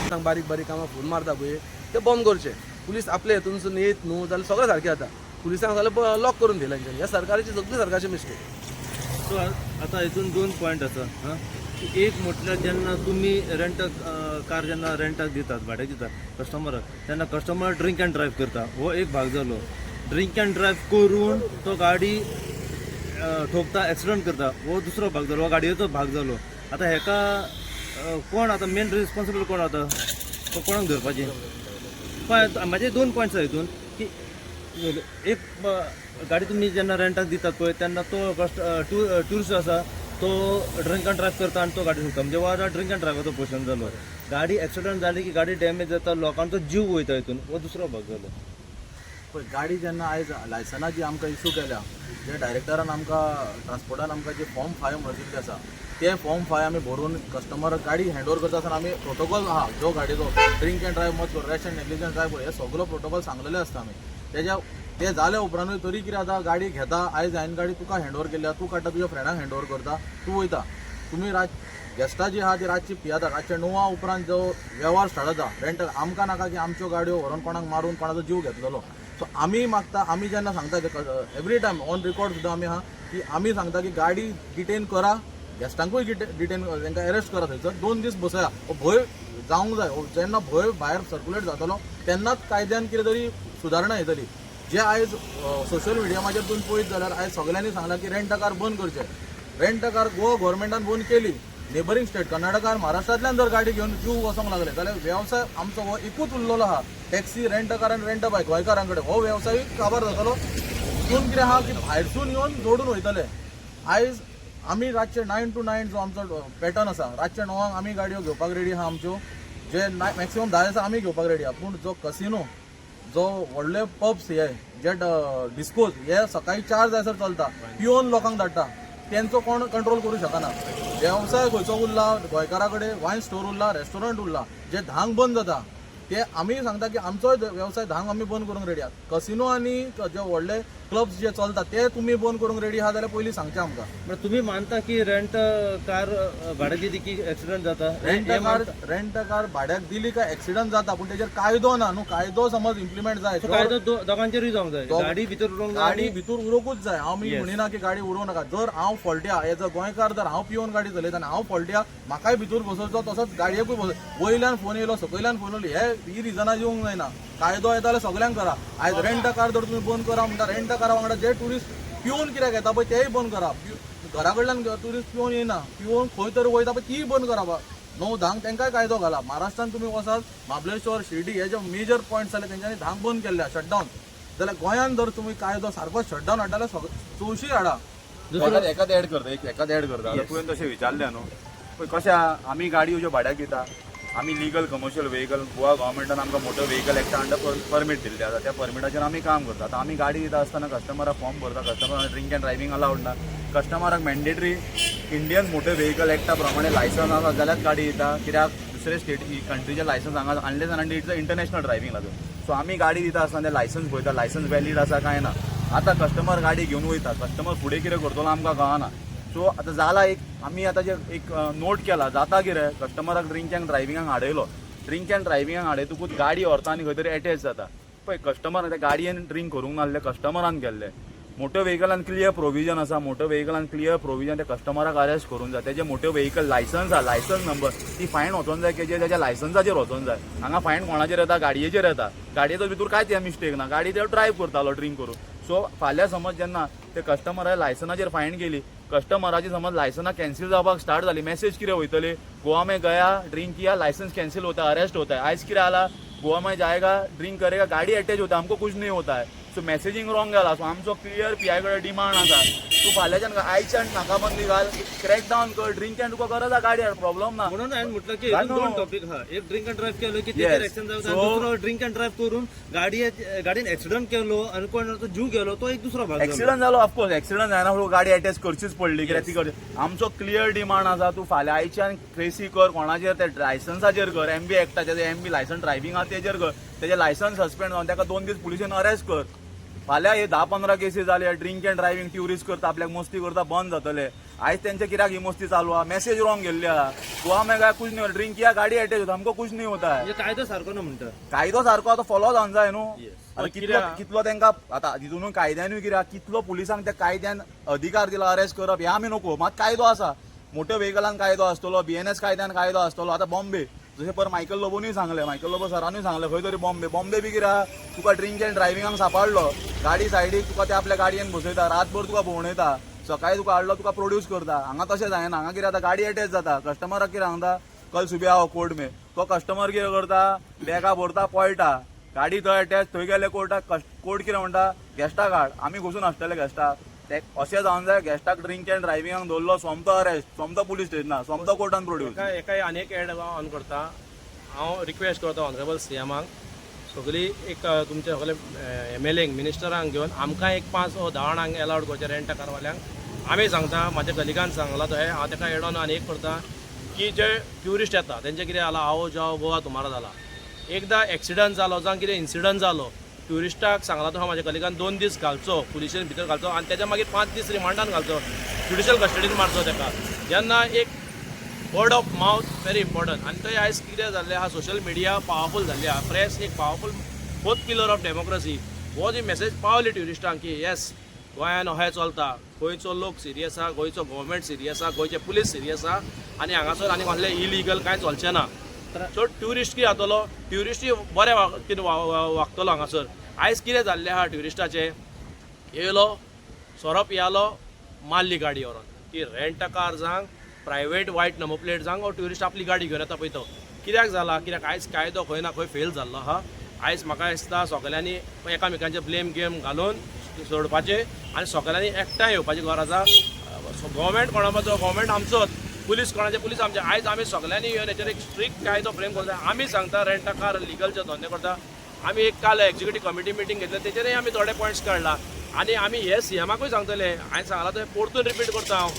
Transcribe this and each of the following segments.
पुलिसांक बारीक बारीक कामां फोन मारता पळय ते बंद करचे. पुलीस आपले हितूनसून येत न्हू जाल्यार सगळें सारकें जाता. पुलिसांक जाल्यार लॉक करून दिलांच्यानी. ह्या सरकाराची सगळी सरकारची मिस्टेक. सो आता हितून 2 पॉयंट आसा हां. एक म्हटल्यार जेन्ना तुमी कार जेन्ना रेंटाक दितात, भाड्याक दितात कस्टमराक, तेन्ना कस्टमर ड्रिंक अँड ड्रायव्ह करता, हो एक भाग जालो. ड्रिंक अँड ड्रायव्ह करून तो गाडी ठोकता, एक्सिडंट करता, हो दुसरो भाग जालो, हो गाडयेचो भाग जालो. आता हेका कोण आता मेन रिस्पॉन्सिबल कोण आता, तो कोणाक धरपाचें? पण म्हाजे 2 पॉयंट्स आसा हितून की एक गाडी तुम्ही जेन्ना रेंटाक दितात पळय तेन्ना तो टुरिस्ट आसा तो ड्रिंक अँड ड्रायव्ह करता आनी तो गाडी ठोकता, म्हणजे हो आतां ड्रिंक अँड ड्रायव्हाचो क्वेश्चन जालो. गाडी एक्सिडंट जाली की गाडी डॅमेज जाता, लोकांचो जीव वयता हितून, हो दुसरो भाग जालो. पळय गाडी जेन्ना आयज लायसनाची आमकां इशू केल्या, जे डायरेक्टरान आमकां ट्रान्सपोर्टान आमकां जे फॉर्म 5 म्हणून दिल्ले आसा ते फॉर्म 5 आमी भरून कस्टमर गाडी हँडओवर करता आसतना आमी प्रोटोकॉल आहा जो गाडयेचो ड्रिंक अँड ड्रायव्ह मत कर, रॅश अँड नेग्लिजन्स ड्रायव्ह हे सगळो प्रोटोकॉल सांगलेले आसता आमी. ते जाल्या उपरांतूय तरी कितें जाता, गाडी घेता, आयज हांवें गाडी तुका हँडओवर केल्या, तूं काडटा तुज्या फ्रेंडाक हँडओवर करता, तूं वयता. तुमी गेस्टां जी आहा ती रातची पियाता, रातच्या 9 उपरांत जो वेव्हार स्टार्ट जाता रेंट आमकां नाका की आमच्यो गाडयो व्हरून कोणाक मारून कोणाचो जीव घेतलेलो. सो आमी मागता, आमी जेन्ना सांगता एवरी टायम ऑन रिकॉर्ड सुद्दां आमी आहा की आमी सांगता की गाडी डिटेन करा, गेस्टांकूय डिटेन तांकां अरेस्ट करा, थंयसर 2 दीस बसया. भंय जावंक जाय. जेन्ना भंय भायर सर्क्युलेट जातलो तेन्नाच कायद्यान कितें तरी सुदारणा येतली. जे आयज सोशल मिडियामाचेर तुमी पळयत जाल्यार आयज सगळ्यांनी सांगलां की रेंट कार बंद करचे. रेंट कार गोवा गव्हर्मेंटान बंद केली. नेबरिंग स्टेट कर्नाटका, महाराष्ट्रांतल्यान जर गाडी घेवन जीव वचोंक लागले जाल्यार वेवसाय आमचो हो एकूच उरलेलो आहा, टॅक्सी, रेंट कार आनी रेंट बायक गोंयकारां कडेन. हो वेवसाय काबार जातलो. तितून कितें आहा की भायरसून येवन जोडून वयतले. आयज आमी रातचे 9 to 9 जो आमचो पॅटर्न आसा, रातचे 9 आमी गाडयो घेवपाक रेडी आहा आमच्यो. जे मॅक्सिमम 10 दिसा आमी घेवपाक रेडी आहा. पूण जो कसिनो, जो व्हडले पब्स हे जे डिस्कोज हे सकाळी 4 जायसर चलता, पिवन लोकांक धाडटा, तेंचो कोण कंट्रोल करूं शकना. वेवसाय खंयचो उरला, गोंयकारा कडेन वायन स्टोर उरला, रेस्टॉरंट उरला, जे धांक बंद जाता ते आमी सांगता की आमचो वेवसाय धांक आमी बंद करूंक रेडी आहात. कसिनो आनी जे व्हडले क्लब्स जे चलता ते तुमी बंद करूंक रेडी आहा जाल्यार पयलीं सांगचें आमकां. म्हणजे तुम्ही मानता की रेंट कार भाड्याक दिली की एक्सिडंट जाता? रेंट कार भाड्याक दिली काय एक्सिडंट जाता, पूण तेजेर कायदो ना न्हू. कायदो समज इम्प्लिमेंट जाय, कायदो दोगांचेरूय जावंक जाय. गाडी भितर उरोवंक जाय, गाडी भितर उरोवंकूच जाय. हांव मी म्हणिना की गाडी उडोवं नाका. जर हांव फॉल्ट्या एज अ गोंयकार जर हांव पिवन गाडी चलयता आनी हांव फॉल्ट्या, म्हाकाय भितर बसोवचो, तसोच गाडयेकूय बसोवचो. वयल्यान फोन येयलो, सकयल्यान फोन येयलो, ही रिजनां येवंक जायना. कायदो येता जाल्यार सगळ्यांक करा. आयज रेंट कार जर तुमी बंद करा म्हणटा, रेंट कारा वांगडा जे टुरिस्ट पिवन कित्याक येता पळय तेय बंद करा. घरा कडल्यान टुरिस्ट पिवन येयना, पिवन खंय तरी वयता पळय तीय बंद करा. 9-10 तांकांय कायदो घाला. महाराष्ट्रान तुमी वचात, महाबळेश्वर, शिर्डी हे जे मेजर पॉयंट्स जाले तेंच्यांनी धांक बंद केल्ल्या, शटडावन. जाल्यार गोंयान जर तुमी कायदो सारको शटडावन हाडटा जाल्यार चवशी हाडा. एखाद ऍड करता तुवें तशें विचारलें न्हू. पळय कशें आमी गाडयो ज्यो भाड्याक दिता, आमी लिगल कमर्शियल व्हेकल, गोवा गव्हर्मेंटान आमकां मोटर व्हेकल एक्टा अंडर परमीट दिल्ले आसा, त्या परमिटाचेर आमी काम करता. आतां आमी गाडी दिता आसतना कस्टमराक फॉर्म भरता, कस्टमराक ड्रिंक अँड ड्रायव्हिंग अलाउड ना. कस्टमराक मॅन्डेटरी इंडियन मोटर व्हेकल एक्टा प्रमाणे लायसन्स आसा जाल्यार गाडी दिता. कित्याक दुसरे स्टेट कंट्रीचे लायसन्स हांगा unless and it's international driving लागून. सो आमी गाडी दिता आसतना ते लायसन्स पळयता, लायसन्स वॅलीड आसा काय ना. आतां कस्टमर गाडी घेवन वयता, कस्टमर फुडें कितें करतलो आमकां कळना. सो आतां जाला आमी आतां जे एक नोट केला, जाता कितें कस्टमराक ड्रिंक अँड ड्रायव्हिंगाक हाडयलो, ड्रिंक अँड ड्रायव्हिंगाक हाडयतकूच गाडी व्हरता आनी खंय तरी अटॅच जाता. पळय कस्टमर त्या गाडयेन ड्रिंक करूंक नासले, कस्टमरान केल्ले. मोटर व्हेकलान क्लियर प्रोविजन आसा, मोटर व्हेकलान क्लियर प्रोविजन त्या कस्टमराक अरेस्ट करूंक जाय. तेजे मोटर व्हेकल लायसन्स आहा, लायसन्स नंबर, ती फायन वचोंक जाय की तेज्या लायसन्साचेर वचोंक जाय. हांगा फायन कोणाचेर येता, गाडयेचेर येता. गाडयेचो भितर कांयच मिस्टेक ना, गाडी ते ड्रायव्ह करतालो ड्रिंक करून. सो फाल्यां समज जेन्ना ते कस्टमराच्या लायसनाचेर फायन गेली, कस्टमराची समज लायसनां कॅन्सील जावपाक स्टार्ट जाली, मेसेज कितें वयतली, गोवा में गया, ड्रिंक किया, लायसन्स कैंसिल होता है, अरेस्ट होता है. आयज कितें जाला, गोवा में जाएगा, ड्रिंक करेगा, गाड़ी अटैच होता है, हमको कुछ नहीं होता है. सो मेसेजिंग रॉंग जाला. सो आमचो क्लियर पीआय कडेन डिमांड आसा, तूं फाल्यांच्यान आयच्यान नाकाबंदी घाल, क्रॅक डावन कर, ड्रिंक अँड तुका गरज आहा गाडी हाड, प्रॉब्लेम ना. म्हणून हांवें म्हटलं की 2 टॉपिक आहा. एक ड्रिंक अँड ड्रायव्ह केलो की तेजेर एक्शन जाता, दुसरो ड्रिंक अँड ड्रायव्ह करून गाडयेन एक्सिडंट केलो आनी कोणाचो जीव गेलो तो एक दुसरो भाग. एक्सिडंट जालो, ऑफकोर्स एक्सिडंट जायना म्हणून गाडी अटॅच करचीच पडली. कित्याक ती करची आमचो क्लियर डिमांड आसा, तूं फाल्यां आयच्यान ट्रेसी कर, कोणाचेर ते लायसन्साचेर कर, एमबी एक्टाचेर एमबी लायसन्स ड्रायव्हिंग आहा तेजेर कर, तेजे लायसन्स सस्पेंड जावन ताका 2 दीस पुलिशेन अरेस्ट कर. फाल्यां हे 10-15 केसीस जाले ड्रिंक अँड ड्रायव्हिंग ट्युरिस्ट करता आपल्याक मस्ती करता बंद जातले आयज तेंचे कित्याक ही मस्ती चालू आहा मेसेज रॉंग गेल्ली आहा गोवा में काय कुछ नहीं होता ड्रिंक किया गाडी अटॅच होता हमको कुछ नहीं होता है म्हणजे कायदो सारको ना म्हणटा कायदो सारको आता फॉलो जावन जाय न्हू आतां कितलो कित्याक? कितलो तांकां आतां तितून कायद्यानूय कित्याक कितलो पुलिसांक त्या कायद्यान अधिकार दिला अरेस्ट करप हे आमी नको मात कायदो आसा मोठ्या व्हेकलान कायदो आसतलो BNS कायद्यान कायदो आसतलो आतां बॉम्बे जशें पर मायकल लोबोनूय सांगलें मायकल लोबो सरानूय सांगलें खंय तरी बॉम्बे बी कितें आहा तुका ड्रिंक अँड ड्रायव्हिंगाक सांबाळलो गाडी सायडीक तुका ते आपल्या गाडयेन बसयता रातभर तुका भोंवणयता सकाळी तुका हाडलो तुका प्रोड्यूस करता हांगा तशें जायना हांगा कितें जाता गाडी अटॅच जाता कस्टमराक कितें सांगता कल सुबह आओ कोर्ट में तो कस्टमर कितें करता बॅगा भरता पळटा गाडी थंय अटॅच थंय गेले कोर्टाक कोर्ट कितें म्हणटा गॅस्टाक हाड आमी घुसून आसतले गॅस्टाक ते अशें जावन जाय गॅस्टाक ड्रिंक अँड ड्रायव्हिंगाक दवरलो सोमतो अरेस्ट सोमतो पुलीस स्टेशनार सोमतो कोर्टान प्रोड्यूस एका आनीक एड ऑन करता हांव रिक्वेस्ट करता ऑनरेबल CMाक सगळी एक तुमचे सगळे MLAंक मिनिस्टरांक घेवन आमकां एक 5 वा 10 जाणांक अलाउड करचे रेंट कारवाल्यांक आमी सांगता म्हाज्या कलिगान सांगला तो हांव ताका एड ऑन आनी एक करता की जे ट्युरिस्ट येता तेंचे कितें जाला आओ जाओ गोवा तुम्हारा जाला एकदां एक्सिडंट जालो जावं कितें इन्सिडंट जालो ट्युरिस्टाक सांगला तो हांव म्हाज्या कलिगान 2 दीस घालचो पुलिशेन भितर घालचो आनी तेच्या मागीर 5 दीस रिमांडान घालचो ज्युडिशियल कस्टडीन मारचो ताका जेन्ना एक word of mouth very important आनी थंय आयज कितें जाल्लें आहा सोशल मिडिया पावरफूल जाल्ली आहा प्रेस एक powerful fourth pillar of democracy हो जी मेसेज पावली ट्युरिस्टांक की येस गोंयान अहें चलता गोंयचो लोक सिरियस आहा गोंयचो गव्हर्मेंट सिरियस आहा गोंयचे पुलीस सिरियस आहा आनी हांगासर आनी कसलें इलिगल कांय चलचें ना सो ट्युरिस्ट कितें जातलो ट्युरिस्टूय बरें कितें वागतलो हांगासर आयज कितें जाल्लें आहा ट्युरिस्टाचें येयलो सोरोप येयलो मारली गाडी व्हरोन ती रेंट अ कार जावं प्रायवेट वायट नंबर प्लेट जावं वो ट्युरिस्ट आपली गाडी घेवन येता पळय तो कित्याक जाला कित्याक आयज कायदो खंय ना खंय फेल जाल्लो आहा आयज म्हाका दिसता सगळ्यांनी एकामेकांचे ब्लेम गेम घालून सोडपाचें आनी सगळ्यांनी एकठांय येवपाची गरज आहा गव्हर्मेंट कोणाचो गव्हर्मेंट आमचोच पुलीस कोणाचे पुलीस आमचे आयज आमी सगळ्यांनी येवन हेचेर एक स्ट्रिक्ट कायदो फ्रेम करता आमी सांगता रेंट अ कार लिगलचे धंदे करता आमी एक काल एक्झिक्युटीव कमिटी मिटींग घेतली तेचेरय आमी थोडे पॉयंट्स काडला आनी आमी हे CMाकूय सांगतले हांवें सांगला ते परतून रिपीट करता हांव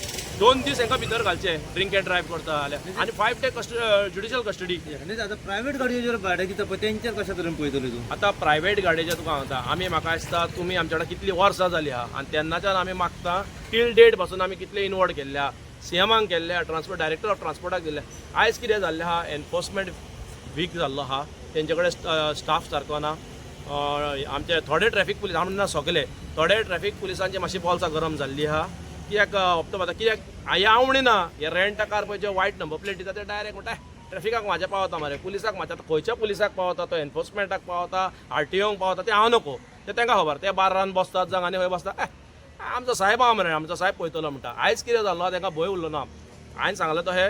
2 दीस हांकां भितर घालचे ड्रिंक अँड ड्रायव्ह करता जाल्यार आनी 5 डे ज्युडिशियल कस्टडी आता प्रायव्हेट गाडयो जर भाड्याक दिता पळय तेंचेर कशा तरेन पळयतले तूं आतां प्रायवेट गाडयेचें तुका सांगता आमी म्हाका दिसता तुमी आमच्या कडेन कितलीं वर्सां जालीं आहा आनी तेन्नाच्यान आमी मागता टील डेट पासून आमी कितले इनवॉल्व केल्ल्या CMाक केल्ल्या ट्रान्सपोर्ट डायरेक्टर ऑफ ट्रान्सपोर्टाक दिल्ले आयज कितें जाल्लें आहा एनफोर्समेंट वीक जाल्लो आहा तेंचे कडेन स्टाफ सारको ना आमचे थोडे ट्रॅफिक पुलीस आमचे सगळे थोडे ट्रॅफिक पुलिसांची मातशी बॉल्सां गरम जाल्ली आहा कित्याक हप्तो पावता कित्याक हे आवडी ना हे रेंट अ कार पळय जे वायट नंबर प्लेट दिता ते डायरेक्ट म्हणटा ट्रॅफिकाक म्हाज्या पावता मरे पुलिसाक म्हाज्या खंयच्या पुलिसाक पावता तो एनफोर्समेंटाक पावता RTOक पावता ते हांव नको ते तांकां खबर ते बारान बसतात जावं आनी खंय बसता आमचो साहेब आहा मरे आमचो साहेब पळयतलो म्हणटा आयज कितें जाल्लो तांकां भंय उरलो ना हांवें सांगलें तो हे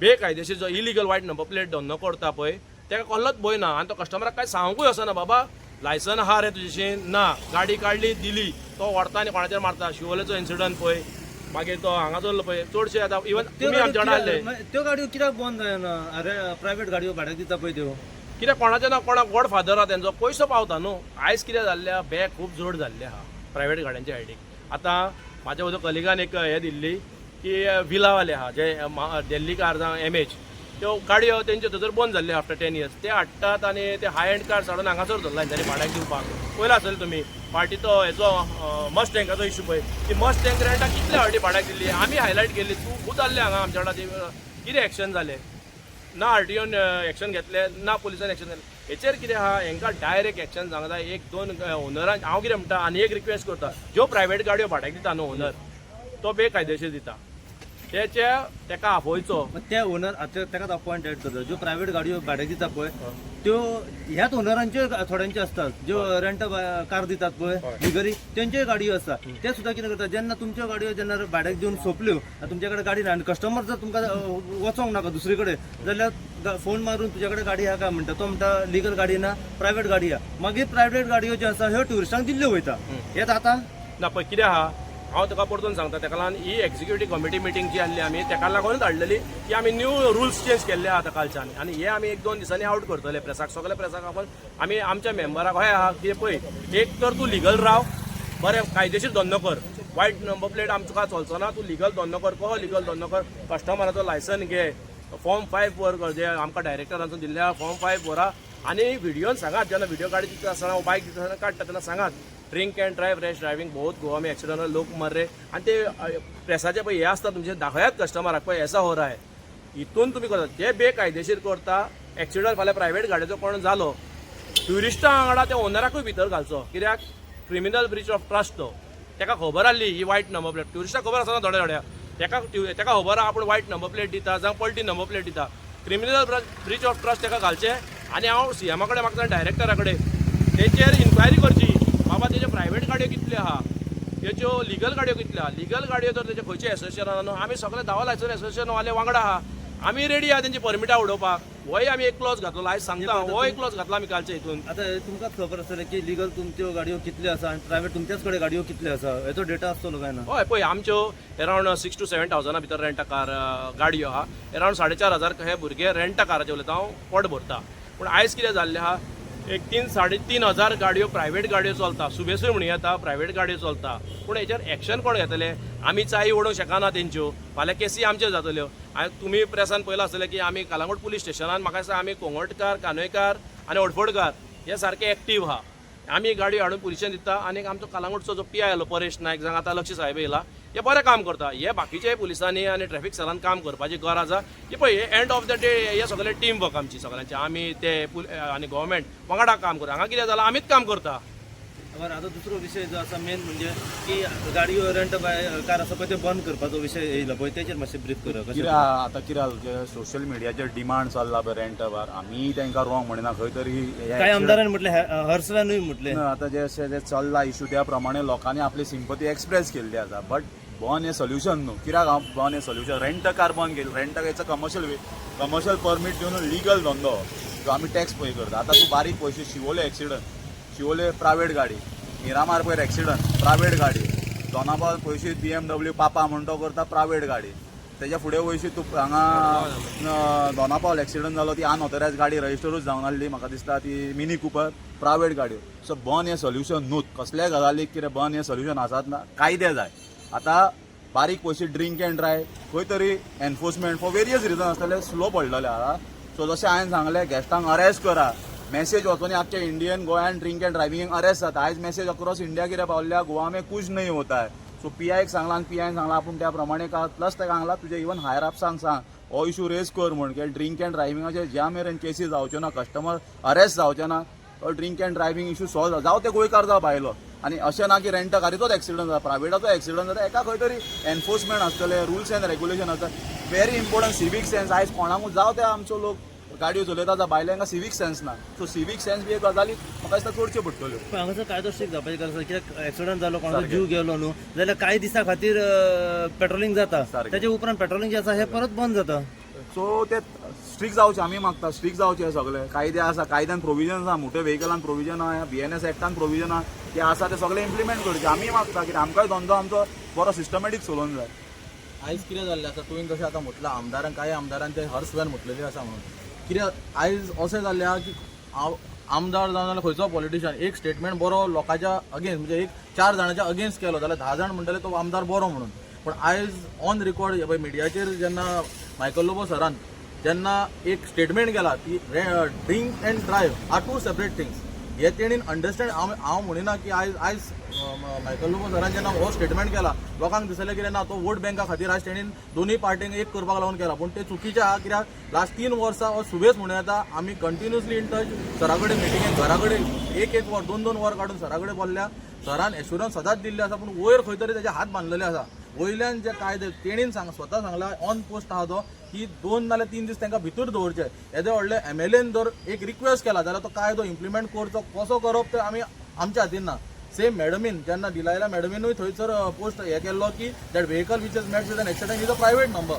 बेकायदेशीर जो इलिगल वायट नंबर प्लेट धंदो करता पळय ताका कसलोच भंय ना आनी तो कस्टमराक कांय सांगूंकूय वचना बाबा लायसन आहा रे तुजेशी ना गाडी काडली दिली तो व्हरता आनी कोणाचेर मारता शिवोलेचो इन्सिडंट पळय मागीर तो हांगा चल्लो पळय चडशे आतां इवन तुमी आमच्या वांगडा आसले त्यो गाडयो कित्याक बंद जायना अरे प्रायव्हेट गाडयो भाड्याक दिता पळय त्यो कित्याक कोणाचें ना कोणाक गॉड फादर आहा तेंचो पयसो पावता न्हू आयज कितें जाल्लें आहा बॅग खूब जड जाल्लें आहा प्रायवेट गाड्यांच्या सायडीक आतां म्हाज्या उदो कलिगान एक हे दिल्ली की विलावाले आहा जे दिल्ली कार जावं MH त्यो गाडयो तेंच्यो थंयसर बंद जाल्ले आफ्टर 10 years ते हाडटात आनी ते हाय एंड कार्स हाडून हांगासर धरला तांणी भाड्याक दिवपाक पयलो आसतले तुमी पार्टी तो हेचो मस्टँगाचो इश्यू पळय ती मस्टँग रेंटाक कितले फावटी भाड्याक दिल्ली आमी हायलायट केल्ली तूं खूब जाल्लें हांगा आमच्या वांगडा कितें एक्शन जालें ना RTOन एक्शन घेतले ना पुलिसान एक्शन घेतलें हेचेर कितें आहा हांकां डायरेक्ट एक्शन सांगता 1-2 ओनरांक हांव कितें म्हणटा आनी एक रिक्वेस्ट करता ज्यो प्रायवेट गाडयो भाड्याक दिता न्हू ओनर तो बेकायदेशीर दिता तेका आफोवचो त्या ओनर ताकाच अपॉइंट एड करता ज्यो प्रायव्हेट गाडयो भाड्याक दिता पळय त्यो ह्याच ओनरांच्यो थोड्यांच्यो असतात ज्यो रेंट कार दितात पळय लिगली तेंच्योय गाडयो आसता ते सुद्दां कितें करता जेन्ना तुमच्यो गाडयो जेन्ना भाड्याक दिवन सोंपल्यो तुमच्या कडेन गाडी ना आनी कस्टमर जर तुमकां वचोंक नाका दुसरे कडेन जाल्यार फोन मारून तुज्या कडेन गाडी आहा काय म्हणटा तो म्हणटा लिगल गाडी ना प्रायव्हेट गाडी आहा मागीर प्रायव्हेट गाडयो ज्यो आसा ह्यो ट्युरिस्टांक दिल्ल्यो वयता हे जाता ना पळय कितें आहा हांव तुका परतून सांगता तेका लागून ही एक्झिक्युटीव कमिटी मिटींग जी आसली आमी तेका लागूनच हाडलेली की आमी न्यू रुल्स चेंज केल्ले आहा कालच्यान आनी हे आमी 1-2 दिसांनी आउट करतले प्रेसाक सगळ्या प्रेसाक आपण आमी आमच्या मेंबराक हय आहा की पळय एक तर तूं लिगल राव बरें कायदेशीर धंदो कर वायट नंबर प्लेट आमकां चलचो ना तूं लिगल धंदो कर कहो लिगल धंदो कर कस्टमराचो लायसन घे फॉर्म 5 भर जे आमकां डायरेक्टरांचो दिल्ले फॉर्म 5 भरा आनी व्हिडिओन सांगात जेन्ना व्हिडिओ काडीत आसतना बायक दिता आसतना काडटा तेन्ना सांगात drink end drive rash driving बहुत गोवा में एक्सिडेंट लोक मर रे आणि ते प्रेसाचे पळय हे आसता तुमचे दाखयात कस्टमराक पळय ऐसा हो रहा है हितून तुम्ही करता जे बेकायदेशीर करता एक्सिडेंट फाल्यां प्रायव्हेट गाडयेचो कोण जालो ट्युरिस्टां वांगडा त्या ओनराकूय भितर घालचो कित्याक क्रिमिनल ब्रीच ऑफ ट्रस्ट तो ताका खबर आसली ही वायट नंबर प्लेट ट्युरिस्टाक खबर आसना थोड्या ताका खबर आहा आपूण वायट नंबर प्लेट दिता जावं पलटी नंबर प्लेट दिता क्रिमिनल ब्रीच ऑफ ट्रस्ट ताका घालचे आनी हांव सीएमा कडेन मागता डायरेक्टरा कडेन तेचेर इन्क्वायरी करची बाबा तेजे प्रायव्हेट गाडयो कितल्यो आहा तेच्यो लिगल गाडयो कितल्यो आहा लिगल गाडयो तर तेजे खंयचे एसोसिएशन न्हू आमी सगळे दावा लायसन एसोसिएशन वाले वांगडा आहा आमी रेडी आहा तेंची परमिटां उडोवपाक होय आमी एक क्लॉज घातलो आयज सांगता हो एक क्लॉज घातला आमी कालच्या हितून आता तुमकां खबर आसतलें की लिगल तुमच्यो गाडयो कितल्यो आसा आनी प्रायव्हेट तुमच्याच कडेन गाडयो कितल्यो आसा हेचो डेटा आसतलो काय ना हय पळय आमच्यो अरावंड 6 to 7,000 भितर रेंट कार गाडयो आहा अरावंड 4,500 हे भुरगे रेंट काराचे उलयता हांव पोट भरता पूण आयज कितें जाल्लें आहा एक 3-3.5 गाडयो प्रायव्हेट गाडयो चलता सुबेसूय म्हणून येता प्रायव्हेट गाडयो चलता पूण हेचेर एक्शन कोण घेतले आमी चाय ओडूंक शकना तेंच्यो फाल्यां केसी आमच्यो जातल्यो तुमी प्रेसान पळयलां आसतलें की आमी कलंगूट पुलीस स्टेशनान म्हाका दिसता आमी कोंगटकार कानोयकार आनी ओडफोडकार हे सारके एक्टीव आहा आमी गाडयो हाडून पुलिशेन दिता आनी आमचो कलंगूटचो जो पी आय आयलो परेश नायक जावं आतां लक्ष साहेब येयला हे बरें काम करता हे बाकीचे पुलिसांनी आनी ट्रॅफिक सेलान काम करपाची गरज आसा की पळय हे एंड ऑफ द डे हे सगळे टीम वर्क आमची सगळ्यांची आमी ते आनी गव्हर्मेंट वांगडा काम करता हांगा कितें जालां आमीच काम करता बरं आता दुसरो विषय जो आसा मेन म्हणजे की गाडयो रेंट कार आसा पळय ते बंद करपाचो विशय येयला पळय तेचेर मातशें ब्रीफ कर कित्याक आतां कितें जे सोशल मिडियाचेर डिमांड चल्ला पळय रेंट बार आमी तांकां रॉंग म्हणना खंय तरी कांय आमदारांनी म्हटलें हर्सलानूय म्हटलें आतां जे अशें जे चल्ला इशू त्या प्रमाणे लोकांनी आपली सिंपती एक्सप्रेस केल्ली आसा बट बंद हे सोल्युशन न्हू कित्याक हांव बंद हे सोल्युशन रेंट कार बंद केली रेंट कारचा कमर्शियल परमीट घेवन लिगल धंदो जो आमी टॅक्स पे करता आतां तूं बारीक पयशे शिवोले प्रायव्हेट गाडी मिरामार पयर एक्सिडंट प्रायव्हेट गाडी दोनापावल पयशे BMW पापा म्हण तो करता प्रायव्हेट गाडी तेच्या फुडें वयशी तूं हांगा दोनापावल एक्सिडंट जालो ती अनऑथरायज गाडी रजिस्टरूच जावन आसली म्हाका दिसता ती मिनी कुपर प्रायव्हेट गाडयो सो बंद हे सोल्युशन न्हूत कसल्याय गजालीक कितें बंद हे सोल्युशन आसात ना कायदे जाय आतां बारीक पयशे ड्रिंक एंड ड्रायव खंय तरी एनफोर्समेंट फॉर वेरियस रिजन आसतले स्लो पडलेले आहा सो जशें हांवें सांगलें गॅस्टांक अरेस्ट करा मेसेज वचून आजच्या इंडियन गोंयान ड्रिंक एंड ड्रायव्हिंग अरेस्ट जाता आयज मेसेज अक्रॉस इंडिया कितें पावल्या गोवा में कुछ नहीं होता है सो पीआयक सांगला आनी पीआयन सांगला आपूण त्या प्रमाणे का प्लस ताका सांगला तुजे इवन हायर अपसांक सांग हो इशू रेज कर म्हण की ड्रिंक एंड ड्रायव्हिंगाचे ज्या मेरेन केसीस जावच्यो ना कस्टमर अरेस्ट जावचे ना drink end driving issue solve जावं ते गोंयकार जावं भायलो आनी अशें ना की रेंट कारीचोच एक्सिडंट जाता प्रायव्हेटाचो एक्सिडंट जाता एका खंय तरी एनफोर्समेंट आसतले रुल्स एंड रेग्युलेशन आसता व्हेरी इम्पॉर्टंट सिवीक सेन्स आयज कोणाकूच जावं ते आमचो लोक गाडयो चलयता जाल्यार भायल्यांका सिवीक सेन्स ना सो सिवीक सेन्स बी एक गजाली म्हाका दिसता करच्यो पडटल्यो पण हांगासर कायदो स्ट्रिक्ट जावपाची गरज आसा कित्याक एक्सिडंट जालो कोणाचो जीव गेलो न्हू जाल्यार कांय दिसा खातीर पेट्रोलिंग जाता तेच्या उपरांत पेट्रोलिंग जे आसा हें परत बंद जाता सो ते स्ट्रिक्ट जावचे आमी मागता स्ट्रिक्ट जावचे सगळे कायदे आसा कायद्यान प्रोविजन आसा मोठ्या व्हेकलान प्रोविजन आहा BNS एक्टान प्रोविजन आहा ते आसा ते सगळे इम्प्लिमेंट करचे आमी मागता कित्याक आमकांय धंदो आमचो बरो सिस्टमॅटीक चलोवंक जाय आयज कितें जाल्लें आसा तुवें जशें आतां म्हटलां आमदारांक कांय आमदारांचे हर्सवॅन म्हटलेलें आसा म्हणून कित्याक आयज अशें जाल्लें आहा की आमदार जावन जाल्यार खंयचो पॉलिटिशियन एक स्टेटमेंट बरो लोकांच्या अगेन्स्ट म्हणजे एक 4 जाणांच्या अगेन्स्ट केलो जाल्यार 10 जाण म्हणटले तो आमदार बरो म्हणून पण आयज ऑन रेकॉर्ड पळय मिडियाचेर जेन्ना मायकल लोबो सरान जेन्ना एक स्टेटमेंट केला ती drink and drive are 2 separate things हे तेणीन अंडरस्टँड हांव म्हणिना की आयज मायकल लोबो सरान जेन्ना हो स्टेटमेंट केला लोकांक दिसलें कितें ना तो वोट बँका खातीर आयज तेणीन दोनूय पार्टींक एक करपाक लागून केला पूण ते चुकीचें आहा कित्याक लास्ट 3 वर्सां हो सुबेज म्हणून येता आमी कंटिन्युअसली इन टच सरा कडेन मिटिंगेक घरा कडेन एक वर 2 वर काडून सरा कडेन बोल्ल्या सरान एश्युरन्स सदांच दिल्ले आसा पूण वयर खंय तरी तेजे हात बांदलेले आसा वयल्यान जे कायदे तेणीन स्वता सांगला ऑन पोस्ट आहा तो की 2 नाल्यार 3 दीस तांकां भितर दवरचे येदे व्हडले MLAन जर एक रिक्वेस्ट केला जाल्यार तो कायदो इम्प्लिमेंट करचो कसो करप ते आमी आमच्या हातीन ना सेम मॅडमीन जेन्ना दिलायला मॅडमीनूय थंयसर पोस्ट हे केल्लो की that vehicle which is met with an accident is a private number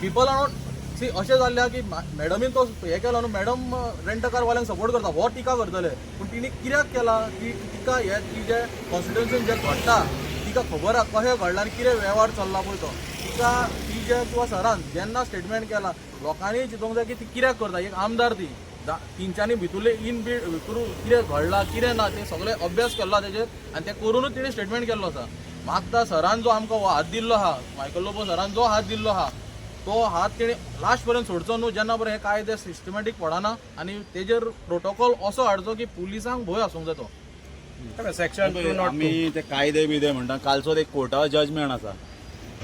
people are not see अशें जाल्लें की मॅडमीन तो हे केलो न्हू मॅडम रेंट कारवाल्यांक सपोर्ट करता हो टिका करतले पूण तिणी कित्याक केला ती टिका हे ती जे कॉन्स्टिट्युन्सीन जे घडटा तिका खबर आहा कशें घडला आनी कितें वेव्हार चल्ला पळय तो तिका ती जे किंवा सरान जेन्ना स्टेटमेंट केला लोकांनी चिंतूंक जाय की ती कित्याक करता एक आमदार ती तेंच्यांनी भितुरले भितूर कितें घडला कितें ना ते सगळे अभ्यास केल्लो तेजेर आनी ते करूनच तेणी स्टेटमेंट केल्लो आसा मागता सरान जो आमकां हात दिल्लो आहा मायकल लोबो सरान जो हात दिल्लो आहा तो हात तेणी लास्ट पर्यंत सोडचो न्हू जेन्ना पळय हे कायदे सिस्टमॅटीक पडना आनी तेजेर प्रोटोकॉल असो हाडचो की पुलिसांक भंय आसूंक जाय तो सेक्शन आमी ते कायदे बिदे म्हणटा कालचो एक कोर्टा जजमेंट आसा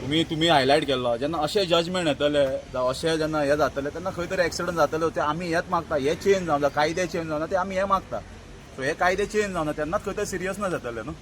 तुम्ही हायलायट केल्लो जेन्ना अशें जजमेंट येतले जावं अशें जेन्ना हे जातले तेन्ना खंय तरी एक्सिडंट जातले ते आमी हेच मागता हे चेंज जावं कायदे चेंज जावना ते आमी हे मागता सो हे कायदे चेंज जावना तेन्नाच खंय तरी सिरियसनस येतले न्हू